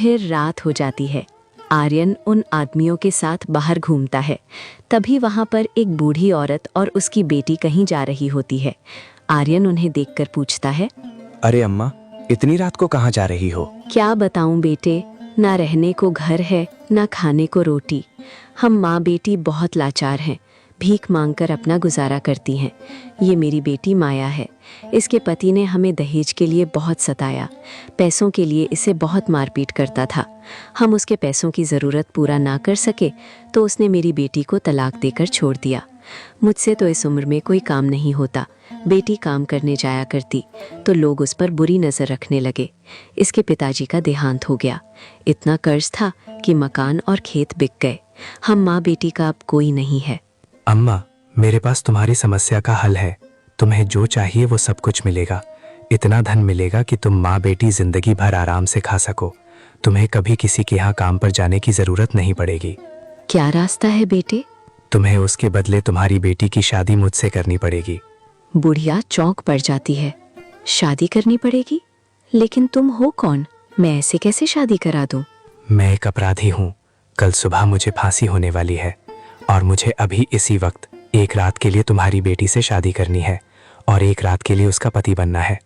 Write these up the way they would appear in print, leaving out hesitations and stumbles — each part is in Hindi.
फिर रात हो जाती है। आर्यन उन आदमियों के साथ बाहर घूमता है। तभी वहां पर एक बूढ़ी औरत और उसकी बेटी कहीं जा रही होती है। आर्यन उन्हें देखकर पूछता है, अरे अम्मा, इतनी रात को कहाँ जा रही हो? क्या बताऊं बेटे, ना रहने को घर है ना खाने को रोटी। हम माँ बेटी बहुत लाचार हैं, भीख मांगकर अपना गुजारा करती हैं। ये मेरी बेटी माया है। इसके पति ने हमें दहेज के लिए बहुत सताया, पैसों के लिए इसे बहुत मारपीट करता था। हम उसके पैसों की ज़रूरत पूरा ना कर सके तो उसने मेरी बेटी को तलाक देकर छोड़ दिया। मुझसे तो इस उम्र में कोई काम नहीं होता। बेटी काम करने जाया करती तो लोग उस पर बुरी नज़र रखने लगे। इसके पिताजी का देहांत हो गया। इतना कर्ज था कि मकान और खेत बिक गए। हम माँ बेटी का अब कोई नहीं है। अम्मा, मेरे पास तुम्हारी समस्या का हल है। तुम्हें जो चाहिए वो सब कुछ मिलेगा। इतना धन मिलेगा कि तुम माँ बेटी जिंदगी भर आराम से खा सको। तुम्हें कभी किसी के यहाँ काम पर जाने की जरूरत नहीं पड़ेगी। क्या रास्ता है बेटे? तुम्हें उसके बदले तुम्हारी बेटी की शादी मुझसे करनी पड़ेगी। बुढ़िया चौंक पड़ जाती है। शादी करनी पड़ेगी? लेकिन तुम हो कौन? मैं ऐसे कैसे शादी करा दूं? मैं एक अपराधी हूँ। कल सुबह मुझे फांसी होने वाली है और मुझे अभी इसी वक्त एक रात के लिए तुम्हारी बेटी से शादी करनी है और एक रात के लिए उसका पति बनना है।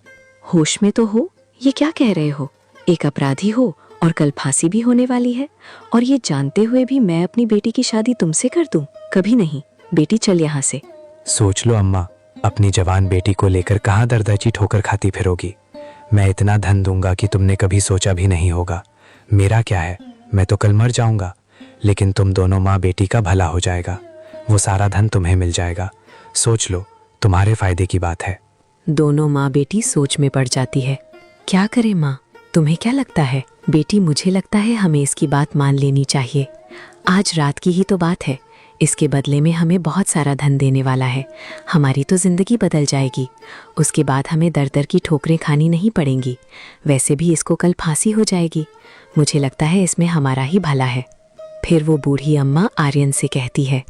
होश में तो हो? ये क्या कह रहे हो? एक अपराधी हो और कल फांसी भी होने वाली है, और ये जानते हुए भी मैं अपनी बेटी की शादी तुमसे कर दूं? कभी नहीं। बेटी चल यहाँ से। सोच लो अम्मा, अपनी जवान बेटी को लेकर कहाँ दरदर्ची ठोकर खाती फिरोगी। मैं इतना धन दूंगा कि तुमने कभी सोचा भी नहीं होगा। मेरा क्या है, मैं तो कल मर जाऊंगा, लेकिन तुम दोनों माँ बेटी का भला हो जाएगा। वो सारा धन तुम्हें मिल जाएगा। सोच लो, तुम्हारे फायदे की बात है। दोनों माँ बेटी सोच में पड़ जाती है। क्या करे माँ, तुम्हें क्या लगता है? बेटी, मुझे लगता है हमें इसकी बात मान लेनी चाहिए। आज रात की ही तो बात है। इसके बदले में हमें बहुत सारा धन देने वाला है। हमारी तो जिंदगी बदल जाएगी। उसके बाद हमें दर दर की ठोकरें खानी नहीं पड़ेंगी। वैसे भी इसको कल फांसी हो जाएगी। मुझे लगता है इसमें हमारा ही भला है। फिर वो बूढ़ी अम्मा आर्यन से कहती है,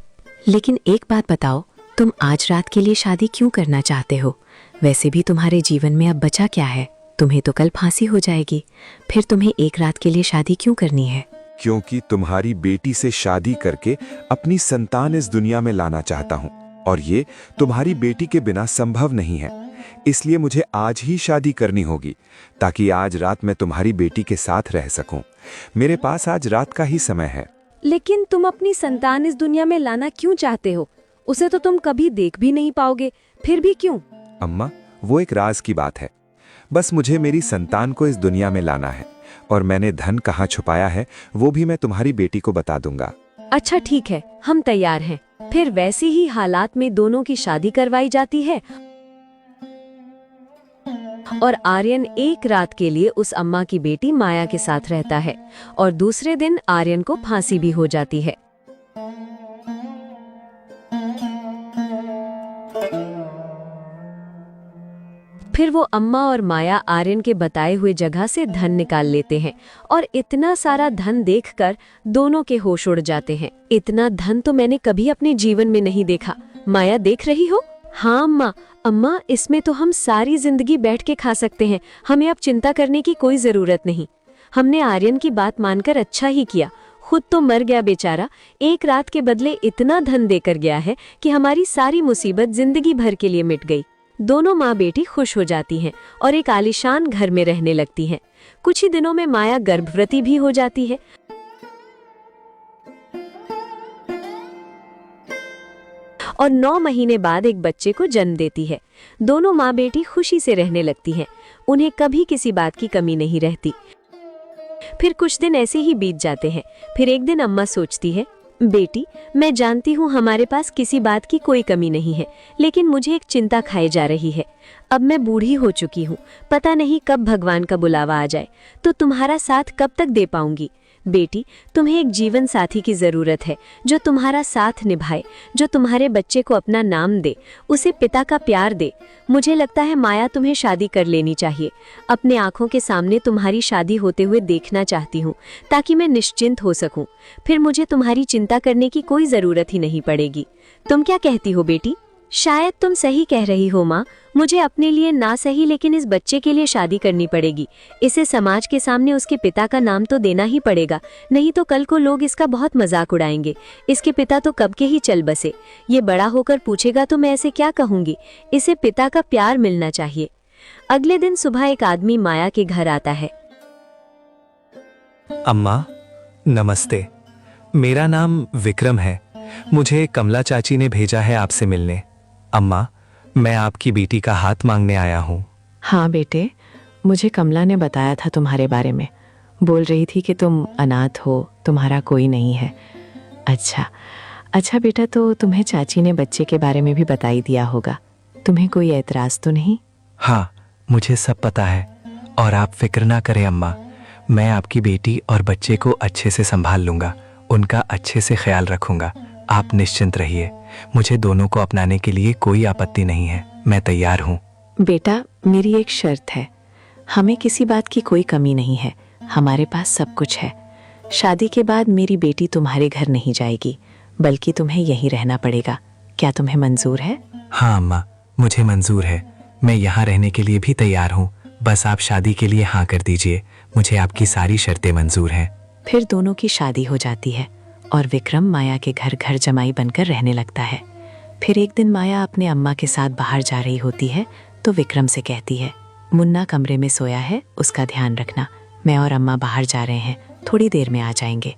लेकिन एक बात बताओ, तुम आज रात के लिए शादी क्यों करना चाहते हो? वैसे भी तुम्हारे जीवन में अब बचा क्या है? तुम्हें तो कल फांसी हो जाएगी। फिर तुम्हें एक रात के लिए शादी क्यों करनी है? क्योंकि तुम्हारी बेटी से शादी करके अपनी संतान इस दुनिया में लाना चाहता हूँ, और ये तुम्हारी बेटी के बिना संभव नहीं है। इसलिए मुझे आज ही शादी करनी होगी, ताकि आज रात मैं तुम्हारी बेटी के साथ रह सकूं। मेरे पास आज रात का ही समय है। लेकिन तुम अपनी संतान इस दुनिया में लाना क्यों चाहते हो? उसे तो तुम कभी देख भी नहीं पाओगे, फिर भी क्यों? अम्मा, वो एक राज की बात है। बस मुझे मेरी संतान को इस दुनिया में लाना है, और मैंने धन कहाँ छुपाया है वो भी मैं तुम्हारी बेटी को बता दूंगा। अच्छा ठीक है, हम तैयार हैं। फिर वैसी ही हालात में दोनों की शादी करवाई जाती है और आर्यन एक रात के लिए उस अम्मा की बेटी माया के साथ रहता है, और दूसरे दिन आर्यन को फांसी भी हो जाती है। फिर वो अम्मा और माया आर्यन के बताए हुए जगह से धन निकाल लेते हैं, और इतना सारा धन देखकर दोनों के होश उड़ जाते हैं। इतना धन तो मैंने कभी अपने जीवन में नहीं देखा। माया, देख रही हो? हाँ अम्मा, अम्मा इसमें तो हम सारी जिंदगी बैठ के खा सकते हैं। हमें अब चिंता करने की कोई जरूरत नहीं। हमने आर्यन की बात मानकर अच्छा ही किया। खुद तो मर गया बेचारा, एक रात के बदले इतना धन देकर गया है कि हमारी सारी मुसीबत जिंदगी भर के लिए मिट गई। दोनों माँ बेटी खुश हो जाती हैं और एक आलीशान घर में रहने लगती हैं। कुछ ही दिनों में माया गर्भवती भी हो जाती है और 9 महीने बाद एक बच्चे को जन्म देती है। दोनों माँ बेटी खुशी से रहने लगती हैं। उन्हें कभी किसी बात की कमी नहीं रहती। फिर कुछ दिन ऐसे ही बीत जाते हैं। फिर एक दिन अम्मा सोचती है, बेटी, मैं जानती हूँ हमारे पास किसी बात की कोई कमी नहीं है, लेकिन मुझे एक चिंता खाई जा रही है। अब मैं बूढ़ी हो चुकी हूँ, पता नहीं कब भगवान का बुलावा आ जाए, तो तुम्हारा साथ कब तक दे पाऊंगी। बेटी, तुम्हें एक जीवन साथी की जरूरत है जो तुम्हारा साथ निभाए, जो तुम्हारे बच्चे को अपना नाम दे, उसे पिता का प्यार दे। मुझे लगता है माया, तुम्हें शादी कर लेनी चाहिए। अपने आंखों के सामने तुम्हारी शादी होते हुए देखना चाहती हूँ, ताकि मैं निश्चिंत हो सकूं। फिर मुझे तुम्हारी चिंता करने की कोई जरूरत ही नहीं पड़ेगी। तुम क्या कहती हो बेटी? शायद तुम सही कह रही हो माँ, मुझे अपने लिए ना सही लेकिन इस बच्चे के लिए शादी करनी पड़ेगी। इसे समाज के सामने उसके पिता का नाम तो देना ही पड़ेगा, नहीं तो कल को लोग इसका बहुत मजाक उड़ाएंगे। इसके पिता तो कब के ही चल बसे, ये बड़ा होकर पूछेगा तो मैं ऐसे क्या कहूंगी। इसे पिता का प्यार मिलना चाहिए। अगले दिन सुबह एक आदमी माया के घर आता है। अम्मा नमस्ते, मेरा नाम विक्रम है। मुझे कमला चाची ने भेजा है आपसे मिलने। अम्मा, मैं आपकी बेटी का हाथ मांगने आया हूँ। हाँ बेटे, मुझे कमला ने बताया था तुम्हारे बारे में। बोल रही थी कि तुम अनाथ हो, तुम्हारा कोई नहीं है। अच्छा बेटा, तो तुम्हें चाची ने बच्चे के बारे में भी बता ही दिया होगा। तुम्हें कोई एतराज़ तो नहीं? हाँ, मुझे सब पता है और आप फिक्र ना करें अम्मा। मैं आपकी बेटी और बच्चे को अच्छे से संभाल लूँगा, उनका अच्छे से ख्याल रखूँगा। आप निश्चिंत रहिए, मुझे दोनों को अपनाने के लिए कोई आपत्ति नहीं है। मैं तैयार हूँ। बेटा, मेरी एक शर्त है। हमें किसी बात की कोई कमी नहीं है, हमारे पास सब कुछ है। शादी के बाद मेरी बेटी तुम्हारे घर नहीं जाएगी, बल्कि तुम्हें यहीं रहना पड़ेगा। क्या तुम्हें मंजूर है? हाँ अम्मा, मुझे मंजूर है। मैं यहाँ रहने के लिए भी तैयार हूँ। बस आप शादी के लिए हाँ कर दीजिए। मुझे आपकी सारी शर्तें मंजूर हैं। फिर दोनों की शादी हो जाती है और विक्रम माया के घर घर जमाई बनकर रहने लगता है। फिर एक दिन माया अपने अम्मा के साथ बाहर जा रही होती है तो विक्रम से कहती है, मुन्ना कमरे में सोया है, उसका ध्यान रखना। मैं और अम्मा बाहर जा रहे हैं, थोड़ी देर में आ जाएंगे।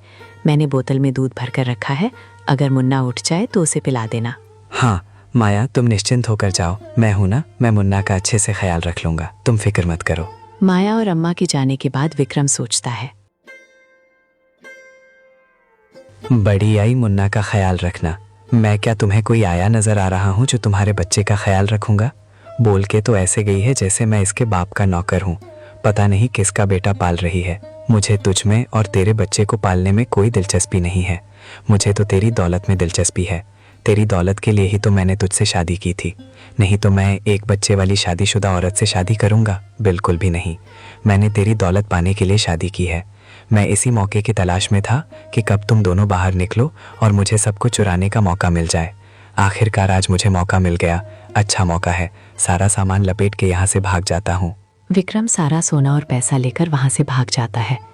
मैंने बोतल में दूध भरकर रखा है, अगर मुन्ना उठ जाए तो उसे पिला देना। हाँ माया, तुम निश्चिंत होकर जाओ। मैं हूं ना, मैं मुन्ना का अच्छे से ख्याल रख लूंगा, तुम फिक्र मत करो। माया और अम्मा के जाने के बाद विक्रम सोचता है, बड़ी आई मुन्ना का ख्याल रखना। मैं क्या तुम्हें कोई आया नजर आ रहा हूँ जो तुम्हारे बच्चे का ख्याल रखूंगा? बोल के तो ऐसे गई है जैसे मैं इसके बाप का नौकर हूँ। पता नहीं किसका बेटा पाल रही है। मुझे तुझ में और तेरे बच्चे को पालने में कोई दिलचस्पी नहीं है। मुझे तो तेरी दौलत में दिलचस्पी है। तेरी दौलत के लिए ही तो मैंने तुझसे शादी की थी, नहीं तो मैं एक बच्चे वाली शादीशुदा औरत से शादी करूंगा? बिल्कुल भी नहीं। मैंने तेरी दौलत पाने के लिए शादी की है। मैं इसी मौके की तलाश में था कि कब तुम दोनों बाहर निकलो और मुझे सब कुछ चुराने का मौका मिल जाए। आखिरकार आज मुझे मौका मिल गया। अच्छा मौका है, सारा सामान लपेट के यहाँ से भाग जाता हूँ। विक्रम सारा सोना और पैसा लेकर वहां से भाग जाता है।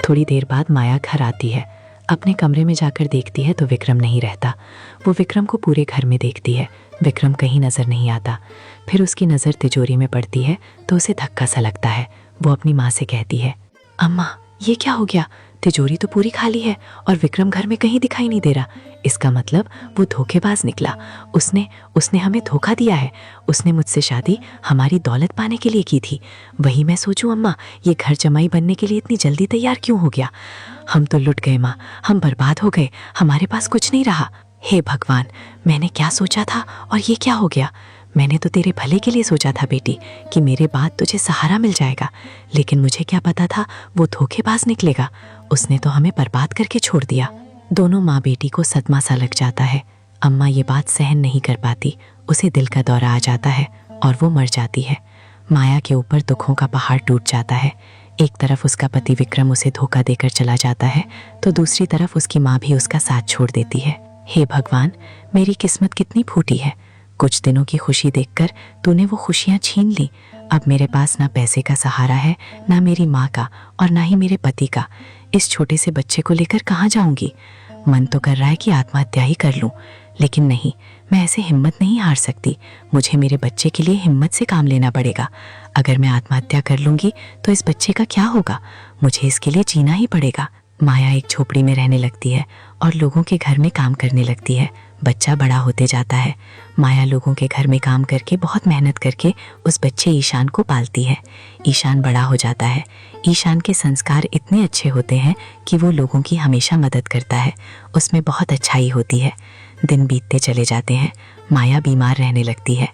थोड़ी देर बाद माया घर आती है। अपने कमरे में जाकर देखती है तो विक्रम नहीं रहता। वो विक्रम को पूरे घर में देखती है, विक्रम कहीं नजर नहीं आता। फिर उसकी नज़र तिजोरी में पड़ती है तो उसे धक्का सा लगता है। वो अपनी माँ से कहती है, अम्मा ये क्या हो गया? तिजोरी तो पूरी खाली है और विक्रम घर में कहीं दिखाई नहीं दे रहा। इसका मतलब वो धोखेबाज निकला। उसने हमें धोखा दिया है। उसने मुझसे शादी हमारी दौलत पाने के लिए की थी। वही मैं सोचूं, अम्मा ये घर जमाई बनने के लिए इतनी जल्दी तैयार क्यों हो गया? हम तो लुट गए माँ, हम बर्बाद हो गए, हमारे पास कुछ नहीं रहा। हे भगवान, मैंने क्या सोचा था और ये क्या हो गया? मैंने तो तेरे भले के लिए सोचा था बेटी, कि मेरे बाद तुझे सहारा मिल जाएगा, लेकिन मुझे क्या पता था वो धोखेबाज निकलेगा। उसने तो हमें बर्बाद करके छोड़ दिया। दोनों माँ बेटी को सदमा सा लग जाता है। अम्मा ये बात सहन नहीं कर पाती, उसे दिल का दौरा आ जाता है और वो मर जाती है। माया के ऊपर दुखों का पहाड़ टूट जाता है। एक तरफ उसका पति विक्रम उसे धोखा देकर चला जाता है तो दूसरी तरफ उसकी माँ भी उसका साथ छोड़ देती है। हे भगवान, मेरी किस्मत कितनी फूटी है। कुछ दिनों की खुशी देखकर तूने वो खुशियाँ छीन ली। अब मेरे पास ना पैसे का सहारा है, ना मेरी माँ का और ना ही मेरे पति का। इस छोटे से बच्चे को लेकर कहाँ जाऊंगी? मन तो कर रहा है कि आत्महत्या ही कर लूं, लेकिन नहीं, मैं ऐसे हिम्मत नहीं हार सकती। मुझे मेरे बच्चे के लिए हिम्मत से काम लेना पड़ेगा। अगर मैं आत्महत्या कर लूंगी तो इस बच्चे का क्या होगा? मुझे इसके लिए जीना ही पड़ेगा। माया एक झोपड़ी में रहने लगती है और लोगों के घर में काम करने लगती है। बच्चा बड़ा होते जाता है। माया लोगों के घर में काम करके बहुत मेहनत करके उस बच्चे ईशान को पालती है। ईशान बड़ा हो जाता है। ईशान के संस्कार इतने अच्छे होते हैं कि वो लोगों की हमेशा मदद करता है। उसमें बहुत अच्छाई होती है। दिन बीतते चले जाते हैं। माया बीमार रहने लगती है।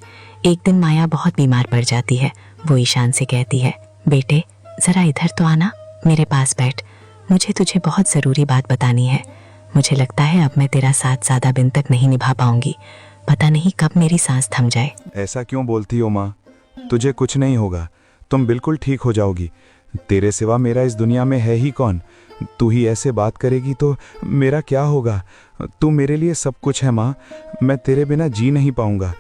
एक दिन माया बहुत बीमार पड़ जाती है। वो ईशान से कहती है, बेटे ज़रा इधर तो आना, मेरे पास बैठ, मुझे तुझे बहुत ज़रूरी बात बतानी है। मुझे लगता है अब मैं तेरा साथ ज़्यादा दिन तक नहीं निभा पाऊंगी। पता नहीं कब मेरी सांस थम जाए। ऐसा क्यों बोलती हो माँ? तुझे कुछ नहीं होगा, तुम बिल्कुल ठीक हो जाओगी। तेरे सिवा मेरा इस दुनिया में है ही कौन? तू ही ऐसे बात करेगी तो मेरा क्या होगा? तू मेरे लिए सब कुछ है माँ, मैं तेरे बिना जी नहीं पाऊंगा।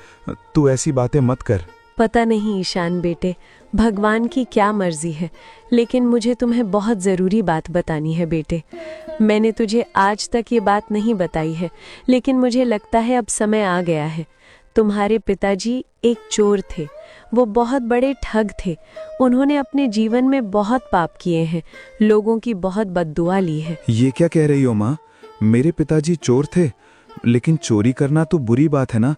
तू ऐसी बातें मत कर। पता नहीं ईशान बेटे, भगवान की क्या मर्जी है, लेकिन मुझे तुम्हें बहुत ज़रूरी बात बतानी है बेटे। मैंने तुझे आज तक ये बात नहीं बताई है, लेकिन मुझे लगता है अब समय आ गया है। तुम्हारे पिताजी एक चोर थे, वो बहुत बड़े ठग थे। उन्होंने अपने जीवन में बहुत पाप किए हैं, लोगों की बहुत बद्दुआ ली है। ये क्या कह रही हो माँ? मेरे पिताजी चोर थे, लेकिन चोरी करना तो बुरी बात है ना?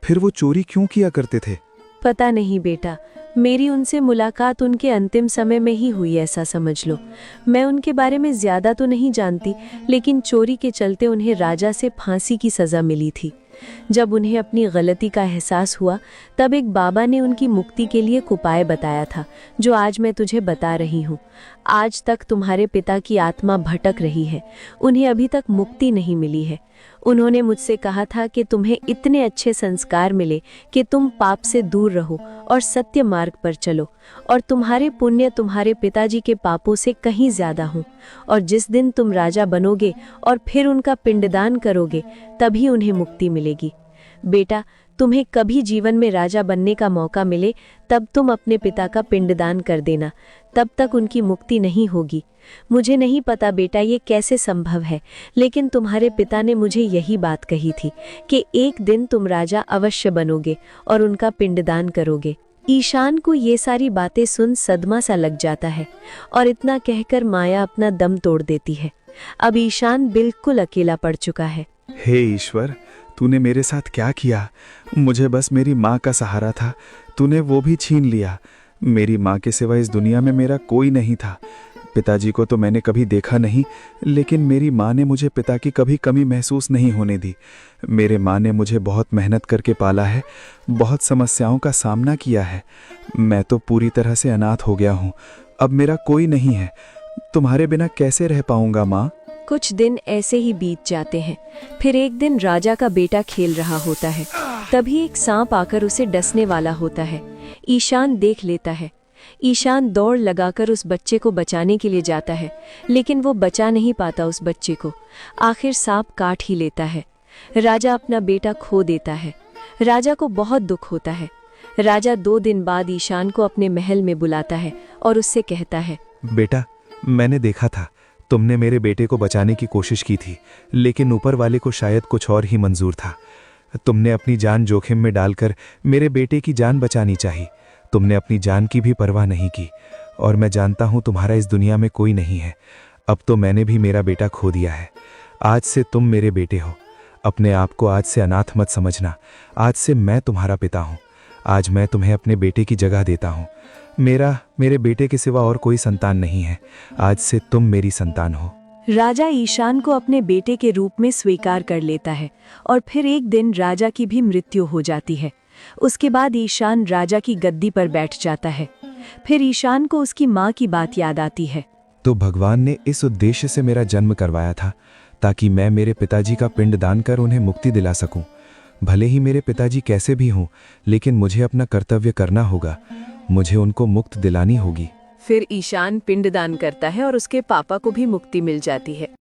फिर वो चोरी क्यों किया करते थे? पता नहीं बेटा, मेरी उनसे मुलाकात उनके अंतिम समय में ही हुई, ऐसा समझ लो। मैं उनके बारे में ज़्यादा तो नहीं जानती, लेकिन चोरी के चलते उन्हें राजा से फांसी की सज़ा मिली थी। जब उन्हें अपनी गलती का एहसास हुआ, तब एक बाबा ने उनकी मुक्ति के लिए एक उपाय बताया था, जो आज मैं तुझे बता रही हूँ। आज तक तुम्हारे पिता की आत्मा भटक रही है, उन्हें अभी तक मुक्ति नहीं मिली है। उन्होंने मुझसे कहा था कि तुम्हें इतने अच्छे संस्कार मिले कि तुम पाप से दूर रहो और सत्य मार्ग पर चलो, और तुम्हारे पुण्य तुम्हारे पिताजी के पापों से कहीं ज्यादा हों। और जिस दिन तुम राजा बनोगे और फिर उनका पिंडदान करोगे, तभी उन्हें मुक्ति मिलेगी। बेटा, तुम्हें कभी जीवन में राजा बनने का मौका मिले, तब तुम अपने पिता का पिंडदान कर देना, तब तक उनकी मुक्ति नहीं होगी। मुझे नहीं पता बेटा ये कैसे संभव है, लेकिन तुम्हारे पिता ने मुझे यही बात कही थी कि एक दिन तुम राजा अवश्य बनोगे और उनका पिंडदान करोगे। ईशान को ये सारी बातें सुन सदमा सा लग जाता है, और इतना कहकर माया अपना दम तोड़ देती है। अब ईशान बिल्कुल अकेला पड़ चुका है। हे ईश्वर, तूने मेरे साथ क्या किया? मुझे बस मेरी माँ का सहारा था, तूने वो भी छीन लिया। मेरी माँ के सिवा इस दुनिया में मेरा कोई नहीं था। पिताजी को तो मैंने कभी देखा नहीं, लेकिन मेरी माँ ने मुझे पिता की कभी कमी महसूस नहीं होने दी। मेरे माँ ने मुझे बहुत मेहनत करके पाला है, बहुत समस्याओं का सामना किया है। मैं तो पूरी तरह से अनाथ हो गया हूँ, अब मेरा कोई नहीं है। तुम्हारे बिना कैसे रह पाऊंगा माँ? कुछ दिन ऐसे ही बीत जाते हैं। फिर एक दिन राजा का बेटा खेल रहा होता है, तभी एक सांप आकर उसे डसने वाला होता है। ईशान देख लेता है। ईशान दौड़ लगाकर उस बच्चे को बचाने के लिए जाता है, लेकिन वो बचा नहीं पाता उस बच्चे को। आखिर सांप काट ही लेता है। राजा अपना बेटा खो देता है। राजा को बहुत दुख होता है। राजा 2 दिन बाद ईशान को अपने महल में बुलाता है और उससे कहता है, बेटा, मैंने देखा था तुमने मेरे बेटे को बचाने की कोशिश की थी, लेकिन ऊपर वाले को शायद कुछ और ही मंजूर था। तुमने अपनी जान जोखिम में डालकर मेरे बेटे की जान बचानी चाहिए। तुमने अपनी जान की भी परवाह नहीं की, और मैं जानता हूं तुम्हारा इस दुनिया में कोई नहीं है। अब तो मैंने भी मेरा बेटा खो दिया है। आज से तुम मेरे बेटे हो। अपने आप को आज से अनाथ मत समझना। आज से मैं तुम्हारा पिता हूं। आज मैं तुम्हें अपने बेटे की जगह देता हूं। मेरे बेटे के सिवा और कोई संतान नहीं है। आज से तुम मेरी संतान हो। राजा ईशान को अपने बेटे के रूप में स्वीकार कर लेता है, और फिर एक दिन राजा की भी मृत्यु हो जाती है। उसके बाद ईशान राजा की गद्दी पर बैठ जाता है। फिर ईशान को उसकी माँ की बात याद आती है। तो भगवान ने इस उद्देश्य से मेरा जन्म करवाया था, ताकि मैं मेरे पिताजी का पिंड दान कर उन्हें मुक्ति दिला सकूं। भले ही मेरे पिताजी कैसे भी हों, लेकिन मुझे अपना कर्तव्य करना होगा। मुझे उनको मुक्त दिलानी होगी। फिर ईशान पिंडदान करता है और उसके पापा को भी मुक्ति मिल जाती है।